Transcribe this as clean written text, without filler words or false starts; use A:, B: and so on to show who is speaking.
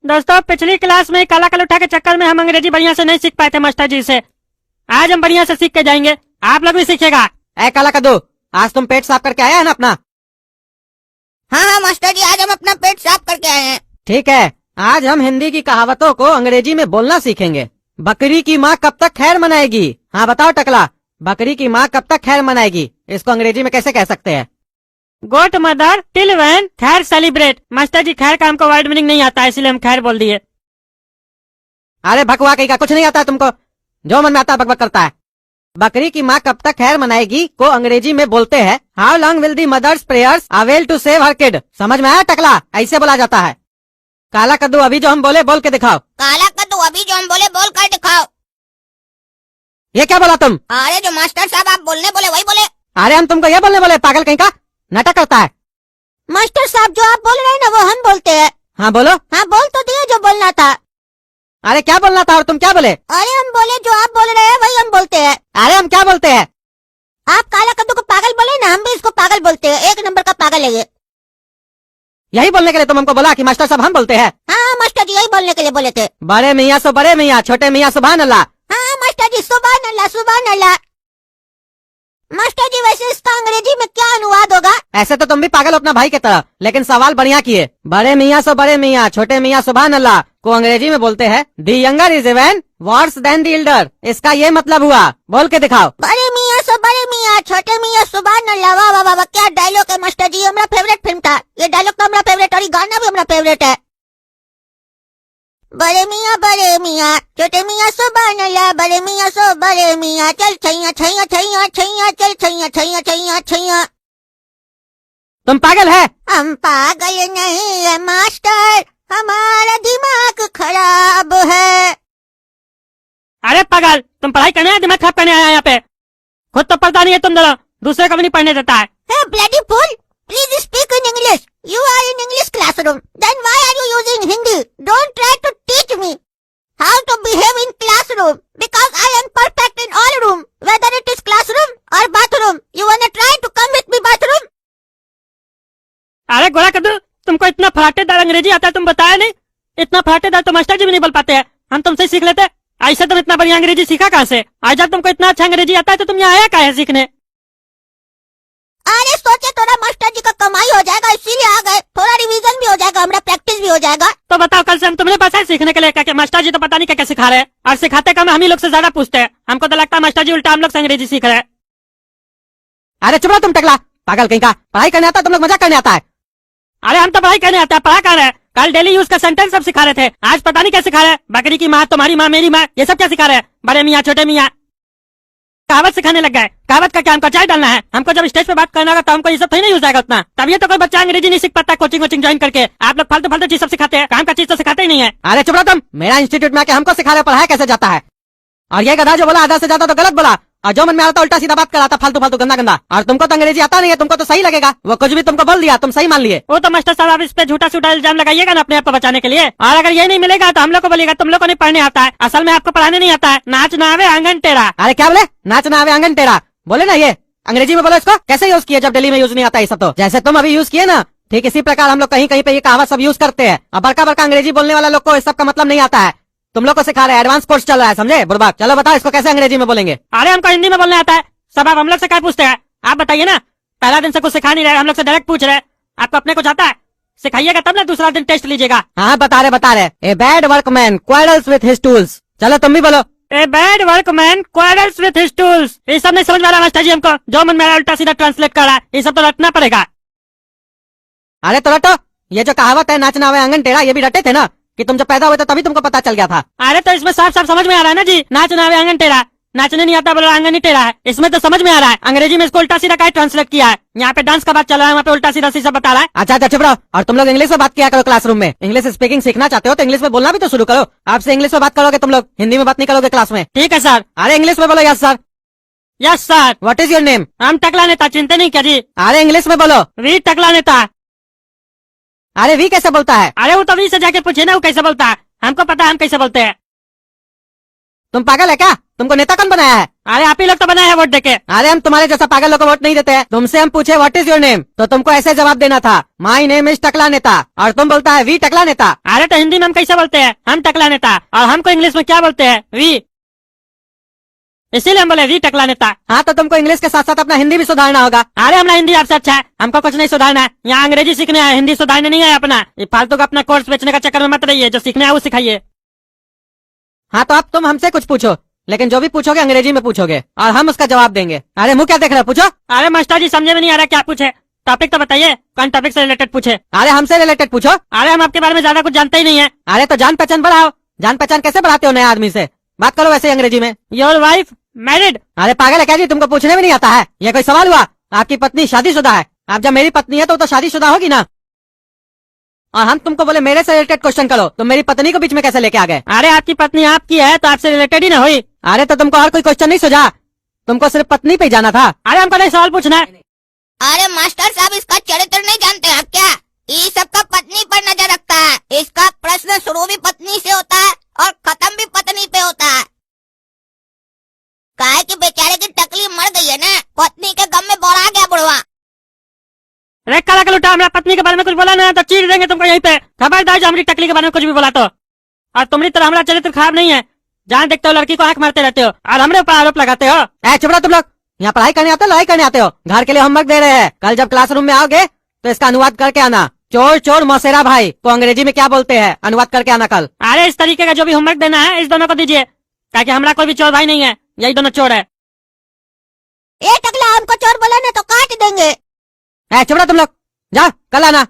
A: दोस्तों पिछली क्लास में काला कल उठा के चक्कर में हम अंग्रेजी बढ़िया से नहीं सीख पाए थे मास्टर जी से। आज हम बढ़िया से सीख के जाएंगे, आप लोग भी सीखेगा।
B: ए काला कद्दू, आज तुम पेट साफ करके आया है ना अपना?
C: हाँ मास्टर जी, आज हम अपना पेट साफ करके आए हैं।
B: ठीक है, आज हम हिंदी की कहावतों को अंग्रेजी में बोलना सीखेंगे। बकरी की माँ कब तक खैर मनाएगी? हाँ बताओ टकला, बकरी की माँ कब तक खैर मनाएगी, इसको अंग्रेजी में कैसे कह सकते हैं?
A: गोट मदर टिल व्हेन खैर सेलिब्रेट। मास्टर जी खैर का हमको वर्ड मीनिंग नहीं आता है, इसलिए हम खैर बोल दिए।
B: अरे भकवा कहीं का कुछ नहीं आता है तुमको, जो मन में आता है बकबक करता है। बकरी की माँ कब तक खैर मनाएगी को अंग्रेजी में बोलते हैं how long will the mother's prayers avail to save her kid. समझ में आया टकला? ऐसे बोला जाता है। काला कद्दू, अभी जो हम बोले बोल के दिखाओ।
C: काला कद्दू, अभी जो हम बोले बोल कर दिखाओ।
B: ये क्या बोला तुम?
C: अरे जो मास्टर साहब आप बोलने बोले वही बोले।
B: अरे हम तुमको ये बोलने बोले, पागल कहीं का, नाटक करता है।
C: मास्टर साहब जो आप बोल रहे हैं ना वो हम बोलते हैं।
B: हाँ बोलो।
C: हाँ बोल तो दिए जो बोलना था।
B: अरे क्या बोलना था और तुम क्या बोले?
C: अरे हम बोले जो आप बोल रहे हैं वही हम बोलते हैं।
B: अरे हम क्या बोलते हैं?
C: आप काला कद्दू को पागल बोले ना, हम भी इसको पागल बोलते हैं। एक नंबर का पागल है ये।
B: यही बोलने के लिए तुम हमको बोला कि मास्टर साहब हम बोलते हैं?
C: हाँ मास्टर जी यही बोलने के लिए बोले थे।
B: बड़े मियाँ सो बड़े मियाँ, छोटे मियाँ सुभान अल्लाह।
C: हाँ मास्टर जी सुभान अल्लाह सुभान अल्लाह। मास्टर जी वैसे इसका अंग्रेजी में क्या अनुवाद होगा?
B: ऐसे तो तुम भी पागल हो अपना भाई की तरह, लेकिन सवाल बढ़िया किए। बड़े मियाँ सो बड़े मियाँ, छोटे मियाँ सुभान अल्लाह को अंग्रेजी में बोलते हैं दी younger is even worse than the Elder. इसका ये मतलब हुआ, बोल के दिखाओ।
C: बड़े मियाँ सो बड़े मियाँ, छोटे मियाँ सुभान अल्लाह। वाह वाह वाह, क्या डायलॉग है मास्टर जी, हमारा फेवरेट फिल्म था ये। डायलॉग तो हमारा फेवरेट और ये गाना भी हमारा फेवरेट है। बड़े मियाँ छोटे मियाँ सुभान अल्लाह। बड़े मियाँ सो बड़े मियाँ, चल छैया छैया छैया छैया, चल छैया छैया छैया छैया।
B: तुम पागल है?
C: हम पागल नहीं है मास्टर, हमारा दिमाग खराब है।
A: अरे पागल, तुम पढ़ाई करने आए, दिमाग खराब करने आया यहाँ पे? खुद तो पढ़ता नहीं है तुम दोनों, दूसरे को भी नहीं पढ़ने देता है।
C: Hey bloody fool, please speak in English. You are in English classroom. Then why are you using Hindi? Don't try to teach me how to behave in classroom, because I am perfect in all room, whether it is classroom or bathroom. You wanna try to come with me bathroom?
A: अरे गोला कद्दू, तुमको इतना फराटेदार अंग्रेजी आता है, तुम बताया नहीं? इतना फराटेदार तो मास्टर जी भी नहीं बोल पाते हैं, हम तुमसे सीख लेते। ऐसे तुम इतना बढ़िया अंग्रेजी सीखा कहाँ से? आज जब तुमको इतना अच्छा अंग्रेजी आता है तो तुम यहाँ आया कहाँ है सीखने?
C: अरे सोचे थोड़ा मास्टर जी का कमाई हो जाएगा इसीलिए आ गए। थोड़ा रिवीजन भी हो जाएगा, हमारा प्रैक्टिस भी हो जाएगा।
A: तो बताओ, कल से हम तुम्हें पास है सीखने के लिए क्या? मास्टर जी तो पता नहीं क्या क्या सिखा रहे हैं, और सिखाते कम हम ही लोग से ज्यादा पूछते हैं। हमको तो लगता है मास्टर जी उल्टा हम लोग से अंग्रेजी सीख रहे हैं।
B: अरे चुप रहो तुम टकला, पागल कहीं का। पढ़ाई करने आता है, तुम लोग मजाक करने आता है।
A: अरे हम तो पढ़ाई करने आते हैं, पढ़ा कर रहे हैं। कल डेली यूज का सेंटेंस सब सिखा रहे थे, आज पता नहीं क्या सिखा रहे हैं। बकरी की माँ, तुम्हारी माँ, मेरी माँ, ये सब क्या सिखा रहे हैं? बड़े मियाँ छोटे मियाँ, कहावत सिखाने लग गए। कहावत का क्या हमको चाय डालना है? हमको जब स्टेज पे बात करना होगा तो हमको ये सब थोड़ी नहीं यूज आएगा उतना। तभी तो कोई बच्चा अंग्रेजी नहीं सीख पाता कोचिंग वोचिंग ज्वाइन करके। आप लोग फालतू फालतू चीज सब सिखाते हैं, काम का चीज तो सिखाते ही नहीं है।
B: अरे चुप रहो तुम, मेरा इंस्टीट्यूट में आके हमको सिखा रहे हो पढ़ाया कैसे जाता है। और ये गधा जो बोला आधा से ज्यादा तो गलत बोला, और जो मन में आता उल्टा सीधा बात कराता, फालतू फालतू गंदा गंदा। और तुमको तो अंग्रेजी आता नहीं है, तुमको तो सही लगेगा, वो कुछ भी तुमको बोल दिया तुम सही मान लिए।
A: वो तो मास्टर साहब आप इस पे झूठा सूठा इल्जाम लगाइएगा ना अपने आप को बचाने के लिए। और अगर ये नहीं मिलेगा तो हम लोग को बोलिएगा तुम लोग को नहीं पढ़ने आता है। असल में आपको पढ़ाने नहीं आता है। नाच ना आवे आंगन टेढ़ा।
B: अरे क्या बोले? नाच ना आवे आंगन टेढ़ा बोले ना, ये अंग्रेजी में बोलो। इसको कैसे यूज किए जब दिल्ली में यूज नहीं आता ये सब? तो जैसे तुम अभी यूज किए ना, ठीक इसी प्रकार हम लोग कहीं कहीं पे ये कहावत सब यूज करते हैं। अब बड़का बड़का अंग्रेजी बोलने वाला लोग को इस सब का मतलब नहीं आता है। तुम लोग को सिखा रहे हैं, एडवांस कोर्स चल रहा है, समझे बुड़बक? चलो बताओ इसको कैसे अंग्रेजी में बोलेंगे।
A: अरे हमको हिंदी में बोलने आता है, सब आप हम लोग से क्या पूछते हैं? आप बताइए ना, पहला दिन से कुछ सिखा नहीं रहे, हम लोग से डायरेक्ट पूछ रहे हैं। आपको अपने कुछ आता है? सिखाइएगा तब ना दूसरा दिन टेस्ट लीजिएगा।
B: हाँ बता रहे। A bad workman quarrels with his tools. चलो तुम भी बोलो।
A: A bad workman quarrels with his tools. ये सब नहीं समझ में आ रहा मास्टर जी, हमको जो मन में आ रहा उल्टा सीधा ट्रांसलेट कर रहा है। ये सब तो रटना पड़ेगा।
B: अरे तो रटो, ये जो कहावत है नाच ना आवे आंगन टेढ़ा, ये भी रटे थे ना कि तुम जब पैदा हुए थे तभी तुमको पता चल गया था।
A: अरे तो इसमें साफ साफ समझ में आ रहा है ना जी, नाच ना आवे आंगन टेढ़ा। नाचने नहीं आता बोला आंगन ही टेढ़ा है, इसमें तो समझ में आ रहा है। अंग्रेजी में इसको उल्टा सीधा क्या ट्रांसलेट किया है? यहाँ पे डांस का बात चल रहा है, वहाँ पे उल्टा सीधा सब बता रहा है।
B: अच्छा चुप रहो। और तुम लोग इंग्लिश में बात किया करो क्लासरूम में। इंग्लिश स्पीकिंग सीखना चाहते हो तो इंग्लिश में बोलना भी तो शुरू करो। आपसे इंग्लिश में बात करोगे तुम लोग, हिंदी में बात नहीं करोगे क्लास में।
A: ठीक है सर।
B: अरे इंग्लिश में बोलो। Yes sir.
A: Yes sir.
B: What is your name?
A: हम टकला नेता, चिंता नहीं क्या जी।
B: अरे इंग्लिश में बोलो।
A: वी टकला नेता।
B: अरे वी कैसे बोलता है?
A: अरे वो तभी से जाके पूछे ना वो कैसे बोलता है, हमको पता है हम कैसे बोलते हैं।
B: तुम पागल है क्या? तुमको नेता कौन बनाया है?
A: अरे आप ही लोग तो बनाए हैं वोट देके।
B: अरे हम तुम्हारे जैसा पागल लोग को वोट नहीं देते हैं। तुमसे हम पूछे व्हाट इज योर नेम, तो तुमको ऐसे जवाब देना था, माई नेम इज टकला नेता, और तुम बोलता है वी टकला नेता।
A: अरे तो हिंदी में हम कैसे बोलते हैं, हम टकला नेता, और हमको इंग्लिश में क्या बोलते हैं, वी, इसीलिए हम बोले वी टकला नेता।
B: हाँ तो तुमको इंग्लिश के साथ साथ अपना हिंदी भी सुधारना होगा।
A: अरे हमारा हिंदी आपसे अच्छा है, हमको कुछ नहीं सुधारना है, यहाँ अंग्रेजी सीखने है, हिंदी सुधारने नहीं है अपना। ये फालतू का अपना कोर्स बेचने का चक्कर में मत रहिए, जो सीखने है वो सिखाइए।
B: हाँ तो अब तुम हमसे कुछ पूछो, लेकिन जो भी पूछोगे अंग्रेजी में पूछोगे और हम उसका जवाब देंगे। अरे मुँह क्या देख रहे हो, पूछो।
A: अरे मास्टर जी समझे में नहीं आ रहा क्या पूछे, टॉपिक तो बताइए, कौन टॉपिक से रिलेटेड पूछे।
B: अरे हमसे रिलेटेड पूछो।
A: अरे हम आपके बारे में ज्यादा कुछ जानते ही नहीं है।
B: अरे तो जान पहचान बढ़ाओ। जान पहचान कैसे बढ़ाते हो नए आदमी से? बात करो वैसे ही अंग्रेजी में।
A: Your wife married.
B: अरे पागल है क्या जी, तुमको पूछने में नहीं आता है? ये कोई सवाल हुआ? आपकी पत्नी शादीशुदा है। आप जब मेरी पत्नी है तो वो तो शादीशुदा होगी ना। और हम तुमको बोले मेरे से रिलेटेड क्वेश्चन करो, तुम मेरी पत्नी को बीच में कैसे लेके आ गए?
A: अरे आपकी पत्नी आपकी है तो आपसे रिलेटेड ही ना हुई।
B: अरे तो तुमको और कोई क्वेश्चन नहीं सूझा? तुमको सिर्फ पत्नी पे ही जाना था।
A: अरे हमको नहीं सवाल पूछना है।
C: अरे मास्टर साहब इसका चरित्र नहीं जानते आप क्या? ये सबका पत्नी पर नजर रखता है। इसका प्रश्न शुरू भी पत्नी से होता है और खत्म भी पत्नी पे होता है। काहे कि बेचारे की टकली मर गई है ना, पत्नी के गम में बोरा गया बुढ़वा।
A: अरे काला का लुटा, हमारा पत्नी के बारे में कुछ बोला ना तो चीर देंगे तुमको यहीं पे। खबरदार जो हमारी टकली के बारे में कुछ भी बोला तो। और तुम्हारी तरह हमारा चरित्र खराब नहीं है, जहाँ देखते हो लड़की को आंख मारते रहते हो और हमरे ऊपर आरोप लगाते हो।
B: ऐ चुप रहो तुम लोग। यहाँ पढ़ाई करने आते हो, लड़ाई करने आते हो? घर के लिए होमवर्क दे रहे हैं, कल जब क्लासरूम में आओगे तो इसका अनुवाद करके आना। चोर चोर मौसेरा भाई को अंग्रेजी में क्या बोलते हैं, अनुवाद करके आना कल।
A: अरे इस तरीके का जो भी होमवर्क देना है इस दोनों को दीजिए, ताकि हमारा कोई भी चोर भाई नहीं है, यही दोनों चोर है।
C: ये टकला हमको चोर बोला ना तो काट देंगे।
B: ऐ चुप रहो तुम लोग, जाओ कल आना।